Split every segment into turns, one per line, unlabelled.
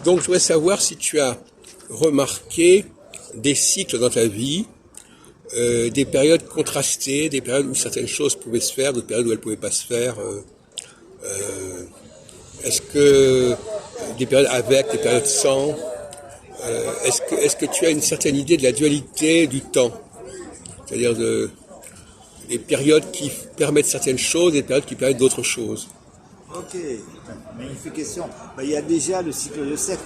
Donc, je voudrais savoir si tu as remarqué des cycles dans ta vie, des périodes contrastées, des périodes où certaines choses pouvaient se faire, d'autres périodes où elles ne pouvaient pas se faire. Est-ce que des périodes avec, des périodes sans, est-ce que tu as une certaine idée de la dualité du temps? C'est-à-dire des périodes qui permettent certaines choses et des périodes qui permettent d'autres choses.
Ok, magnifique question. Il y a déjà le cycle de 7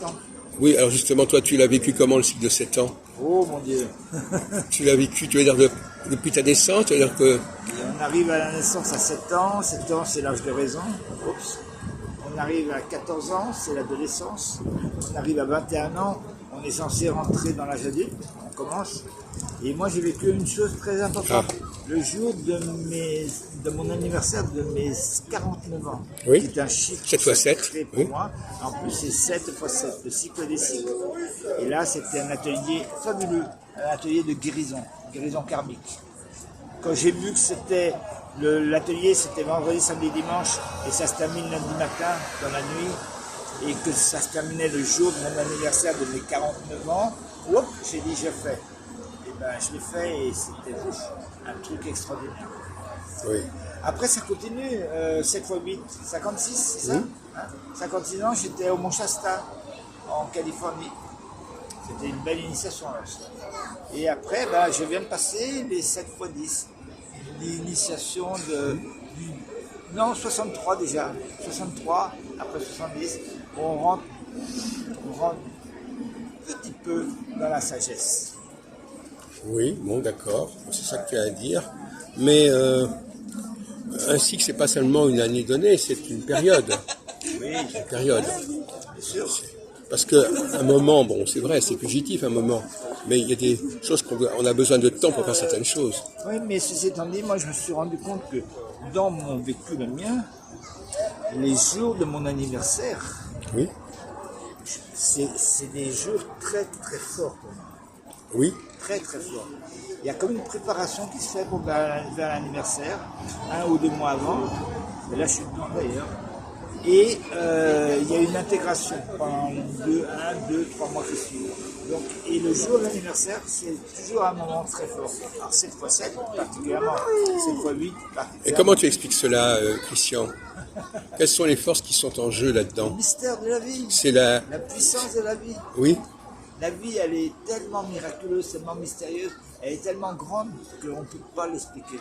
ans.
Oui, alors justement, toi, tu l'as vécu comment, le cycle de 7 ans?
Oh mon Dieu.
Tu l'as vécu, tu veux dire, depuis ta naissance, tu veux dire que...
On arrive à la naissance à 7 ans, 7 ans c'est l'âge de raison. Oups. On arrive à 14 ans, c'est l'adolescence. On arrive à 21 ans, on est censé rentrer dans l'âge adulte, on commence. Et moi j'ai vécu une chose très importante. Le jour de mon anniversaire de mes 49 ans,
oui.
qui est un chiffre
7 x 7
pour oui. Moi. En plus c'est 7 x 7, le cycle des cycles. Et là c'était un atelier fabuleux, un atelier de guérison karmique. Quand j'ai vu que c'était l'atelier, c'était vendredi, samedi, dimanche, et ça se termine lundi matin, dans la nuit, et que ça se terminait le jour de mon anniversaire de mes 49 ans, hop, j'ai dit je fais. Et ben je l'ai fait et c'était un truc extraordinaire.
Oui.
Après ça continue, 7 x 8, 56, c'est ça, 56 ans, j'étais au Mont Shasta, en Californie. C'était une belle initiation là. Et après, je viens de passer les 7 x 10. L'initiation non, 63 déjà. 63, après 70, on rentre petit peu dans la sagesse.
Oui, bon, d'accord, c'est ça que tu as à dire. Mais un cycle, c'est pas seulement une année donnée, c'est une période.
Oui,
une période.
Bien sûr.
Parce qu'à un moment, bon, c'est vrai, c'est fugitif un moment, mais il y a des choses on a besoin de temps pour faire certaines choses.
Oui, mais ceci étant dit, moi je me suis rendu compte que dans mon vécu, le mien, les jours de mon anniversaire,
oui.
c'est des jours très très forts pour moi.
Oui.
Très très forts. Il y a comme une préparation qui se fait pour vers l'anniversaire, 1 ou 2 mois avant, et là je suis dedans d'ailleurs. Et il y a une intégration pendant 1, 2, 3 mois qui suivent. Donc, et le jour de l'anniversaire, c'est toujours un moment très fort. Alors 7 x 7 particulièrement, 7 x 8 particulièrement.
Et comment tu expliques cela, Christian? Quelles sont les forces qui sont en jeu là-dedans?
Le mystère de la vie.
C'est la
puissance de la vie.
Oui.
La vie, elle est tellement miraculeuse, tellement mystérieuse, elle est tellement grande qu'on ne peut pas l'expliquer.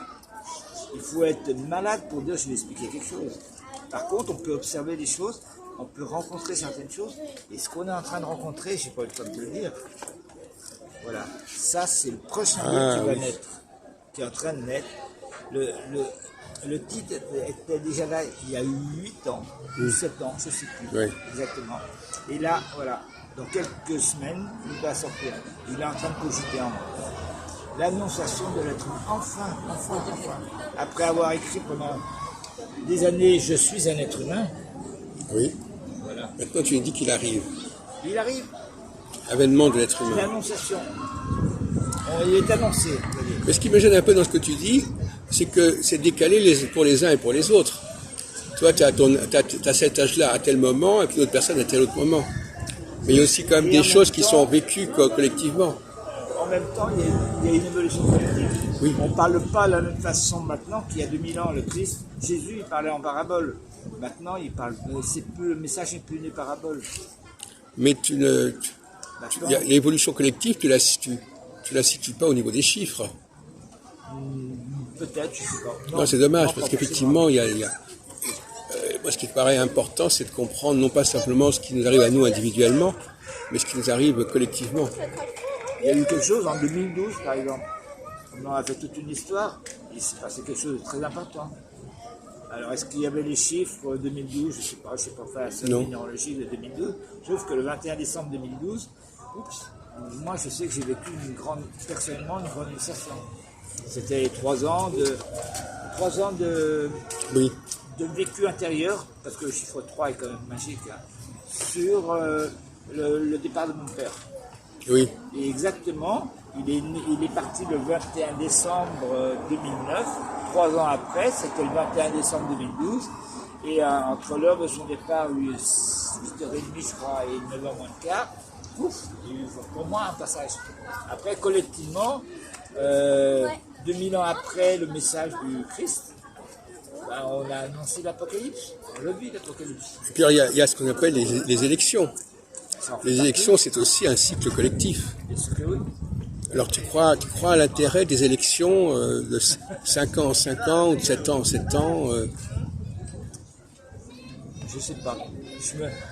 Il faut être malade pour dire je vais expliquer quelque chose. Par contre, on peut observer des choses, on peut rencontrer certaines choses, et ce qu'on est en train de rencontrer, je n'ai pas eu le temps de te le dire, voilà, ça c'est le prochain livre qui va naître, qui est en train de naître. Le titre était déjà là il y a eu 8 ans, ou 7 ans, je ne sais plus exactement. Et là, voilà, dans quelques semaines, il va sortir. Il est en train de cogiter en moi. L'annonciation de l'être humain, enfin. Après avoir écrit pendant des années, je suis un être humain.
Oui.
Voilà.
Maintenant, tu dis qu'il arrive.
Il arrive.
Avènement de l'être humain.
L'annonciation. Il est annoncé.
Mais ce qui me gêne un peu dans ce que tu dis, c'est que c'est décalé pour les uns et pour les autres. Toi, tu as cet âge-là à tel moment, et puis l'autre personne à tel autre moment. Mais il y a aussi quand même des choses qui sont vécues collectivement.
En même temps, il y a une évolution collective.
Oui.
On ne parle pas de la même façon maintenant qu'il y a 2000 ans, le Christ. Jésus, il parlait en parabole. Maintenant, il parle. Le message n'est plus une parabole.
Mais l'évolution collective, tu la situes pas au niveau des chiffres.
Peut-être, je ne sais pas.
Non, c'est dommage, parce qu'effectivement, moi, ce qui me paraît important, c'est de comprendre non pas simplement ce qui nous arrive à nous individuellement, mais ce qui nous arrive collectivement.
Il y a eu quelque chose en 2012, par exemple. On a fait toute une histoire. Il s'est passé quelque chose de très important. Alors, est-ce qu'il y avait les chiffres 2012? Je ne sais pas faire la seule minéralogie de 2012. Sauf que le 21 décembre 2012, moi, je sais que j'ai vécu personnellement une grande initiation. C'était 3 ans de vécu intérieur, parce que le chiffre 3 est quand même magique, sur le départ de mon père.
Oui.
Et exactement, il est parti le 21 décembre 2009, 3 ans après, c'était le 21 décembre 2012, Et entre l'heure de son départ, 8h30 je crois, et 9h moins le quart, pouf, il y a eu pour moi un passage. Après, collectivement, 2000 ans après le message du Christ, ben, on a annoncé l'Apocalypse, on le vit l'Apocalypse.
Et puis il y a ce qu'on appelle les élections. Les élections, c'est aussi un cycle collectif.
Est-ce que oui?
Alors tu crois à l'intérêt des élections de 5 ans en 5 ans ou de 7 ans en 7 ans
Je sais pas.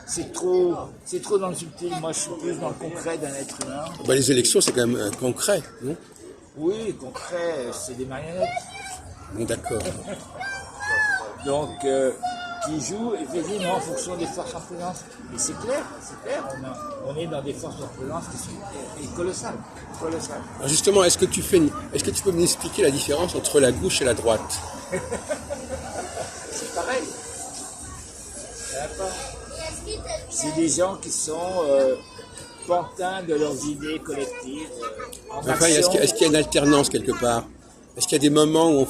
C'est trop dans le subtil. Moi, je suis plus dans le concret d'un être humain.
Ben, les élections, c'est quand même concret, non?
Oui, concret, c'est des marionnettes.
Bon, d'accord.
Donc, qui jouent effectivement en fonction des forces en présence. Et c'est clair, on est dans des forces en présence qui sont colossales.
Alors justement, est-ce que tu peux m'expliquer la différence entre la gauche et la droite?
C'est pareil. C'est des gens qui sont pantins de leurs idées collectives.
Enfin, est-ce qu'il y a une alternance quelque part? Est-ce qu'il y a des moments où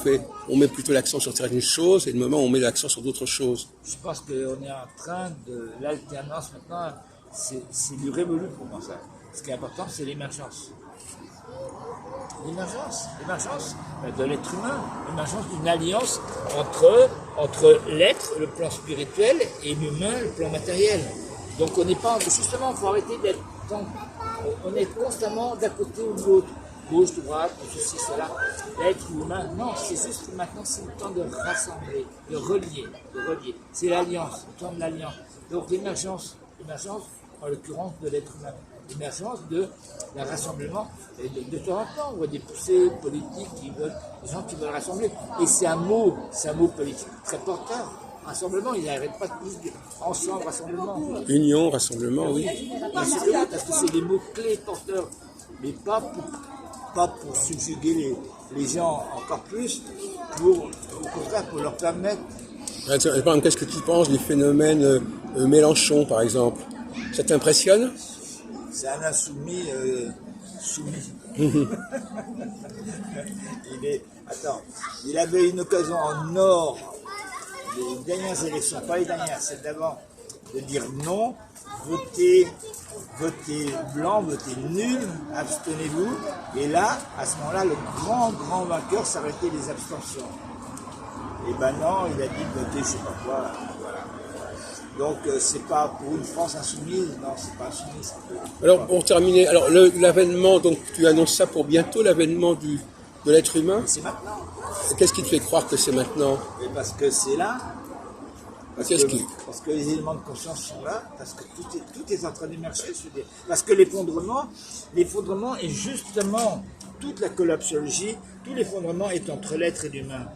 on met plutôt l'accent sur certaines choses et des moments où on met l'accent sur d'autres choses?
Je pense qu'on est en train de l'alternance maintenant, c'est du révolu pour moi ça. Ce qui est important, c'est l'émergence. L'émergence de l'être humain, l'émergence d'une alliance entre l'être, le plan spirituel, et l'humain, le plan matériel. Donc on n'est pas, justement, il faut arrêter d'être, on est constamment d'un côté ou de l'autre, gauche, droite, ceci, cela, l'être humain. Non, c'est juste que maintenant c'est le temps de rassembler, de relier. C'est l'alliance, le temps de l'alliance. Donc l'émergence, en l'occurrence de l'être humain. L'émergence de la rassemblement, et de temps en temps, on voit des poussées politiques des gens qui veulent rassembler. Et c'est un mot politique très porteur. Rassemblement, ils n'arrêtent pas de dire ensemble, rassemblement.
Union, rassemblement, oui.
Parce que c'est des mots clés porteurs, mais pas pour subjuguer les gens encore plus, au contraire, pour leur permettre.
Par exemple, qu'est-ce que tu penses du phénomène Mélenchon, par exemple? Ça t'impressionne?
C'est un insoumis soumis. Il avait une occasion en or, les dernières élections, pas les dernières, celles d'avant, de dire non, votez blanc, votez nul, abstenez-vous. Et là, à ce moment-là, le grand vainqueur, s'arrêtait les abstentions. Et ben non, il a dit de voter je sais pas quoi. Voilà. Donc c'est pas pour une France insoumise, non, c'est pas insoumise.
Alors pour terminer, l'avènement, donc tu annonces ça pour bientôt, l'avènement de l'être humain?
C'est maintenant.
Qu'est-ce qui te fait croire que c'est maintenant?
Et parce que c'est là. Parce que les éléments de conscience sont là, parce que tout est en train d'émerger, je veux dire. Parce que l'effondrement est justement toute la collapsologie, tout l'effondrement est entre l'être et l'humain.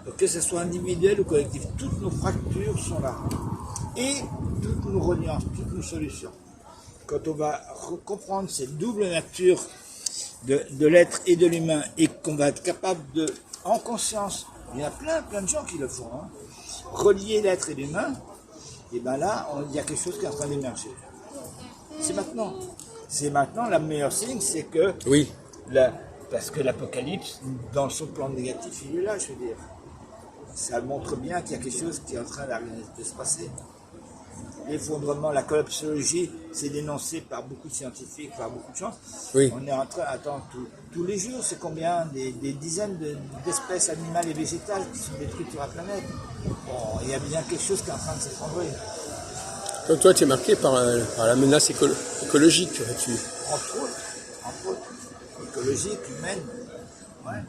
Donc que ce soit individuel ou collectif, toutes nos fractures sont là. Et toutes nos reliances, toutes nos solutions. Quand on va comprendre cette double nature de l'être et de l'humain, et qu'on va être capable de, en conscience, il y a plein de gens qui le font, hein, relier l'être et l'humain, et bien là, il y a quelque chose qui est en train d'émerger. C'est maintenant. C'est maintenant, la meilleure signe, c'est que...
Oui.
Parce que l'Apocalypse, dans son plan négatif, il est là, je veux dire. Ça montre bien qu'il y a quelque chose qui est en train de se passer. L'effondrement, la collapsologie, c'est dénoncé par beaucoup de scientifiques, par beaucoup de gens.
Oui.
On est en train d'attendre tous les jours, c'est combien des dizaines d'espèces animales et végétales qui sont détruites sur la planète. Bon, il y a bien quelque chose qui est en train de s'effondrer.
Comme toi, tu es marqué par la menace écologique.
Entre autres, écologique, humaine. Ouais.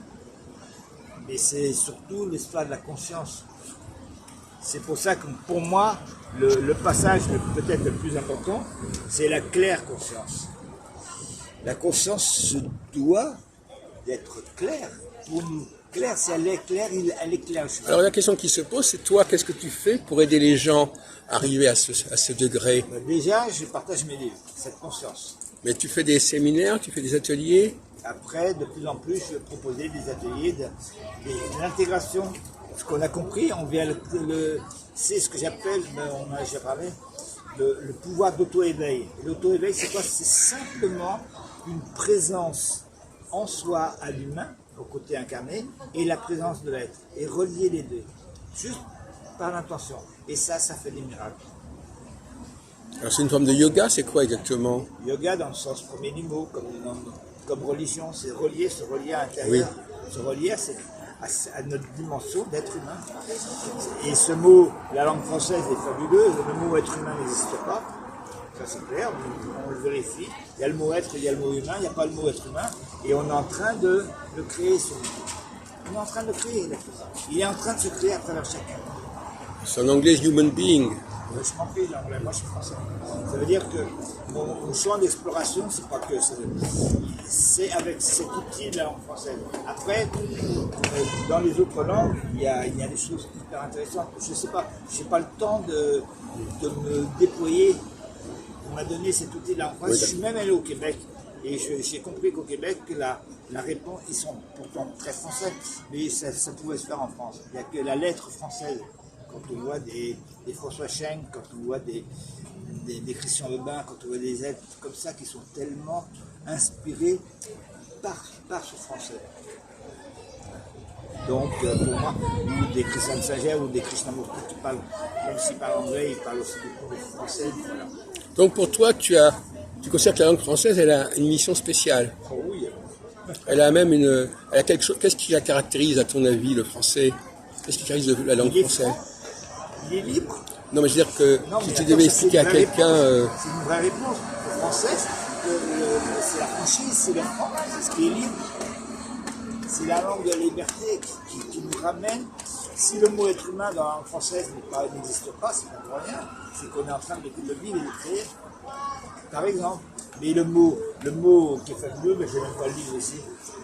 Mais c'est surtout l'espoir de la conscience. C'est pour ça que pour moi, le passage peut-être le plus important, c'est la claire conscience. La conscience se doit d'être claire. Pour nous, claire, si elle est claire, elle est claire.
Alors la question qui se pose, c'est toi, qu'est-ce que tu fais pour aider les gens à arriver à ce degré?
Déjà, je partage mes livres, cette conscience.
Mais tu fais des séminaires, tu fais des ateliers?
Après, de plus en plus, je vais proposer des ateliers de l'intégration. Ce qu'on a compris, on vient c'est ce que j'appelle, on en a déjà parlé, le pouvoir d'auto-éveil. L'auto-éveil, c'est quoi? C'est simplement une présence en soi à l'humain, au côté incarné, et la présence de l'être, et relier les deux. Juste par l'intention. Et ça fait des miracles.
Alors c'est une forme de yoga, c'est quoi exactement?
Yoga dans le sens premier du mot, comme religion, c'est relier, se relier à l'intérieur. Oui. Se relier à notre dimension d'être humain. Et ce mot, la langue française est fabuleuse, le mot être humain n'existe pas. Ça c'est clair, on le vérifie. Il y a le mot être, il y a le mot humain, il n'y a pas le mot être humain. Et on est en train de le créer, ce mot. On est en train de le créer, il est en train de se créer à travers chacun.
C'est en anglais human being.
Je m'en prie, l'anglais, moi je suis français. Ça veut dire que mon champ d'exploration, c'est pas que c'est avec cet outil de la langue française. Après, dans les autres langues, il y a des choses hyper intéressantes. Je sais pas, j'ai pas le temps de me déployer. On m'a donné cet outil de la langue française. Je suis même allé au Québec et j'ai compris qu'au Québec, la réponse, ils sont pourtant très français, mais ça pouvait se faire en France. Il n'y a que la lettre française. Quand on voit des François Schenck, quand on voit des Christian Lebin, quand on voit des êtres comme ça qui sont tellement inspirés par ce français. Donc pour moi, ou des Christian Sager ou des Krishnamurti qui parlent, même s'ils parlent anglais, ils parlent aussi beaucoup de français. Voilà.
Donc pour toi, tu considères que la langue française, elle a une mission spéciale.
Oh oui.
Elle a même elle a quelque chose. Qu'est-ce qui la caractérise à ton avis, le français? Qu'est-ce qui caractérise la langue française?
Il est libre.
Non, mais je veux dire que si tu devais expliquer à quelqu'un...
C'est une vraie réponse. Le français, c'est la franchise, c'est le franc, c'est ce qui est libre. C'est la langue de la liberté qui nous ramène. Si le mot être humain dans la langue française n'existe pas, c'est pas pour rien. C'est qu'on est en train de le vivre et de créer. Par exemple. Mais le mot qui est fabuleux, mais je ne vais même pas le lire ici.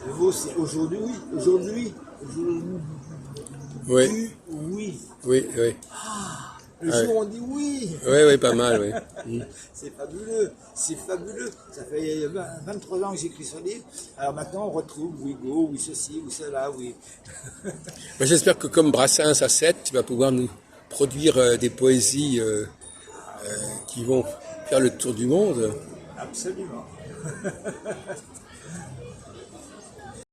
Le mot, c'est aujourd'hui. Aujourd'hui.
Oui.
Oui.
Oui, oui.
Le jour on dit oui.
Oui, pas mal, oui.
C'est fabuleux. Ça fait 23 ans que j'écris ce livre. Alors maintenant on retrouve oui go, oui ceci, oui cela, oui.
J'espère que comme Brassens à 7, tu vas pouvoir nous produire des poésies qui vont faire le tour du monde.
Absolument.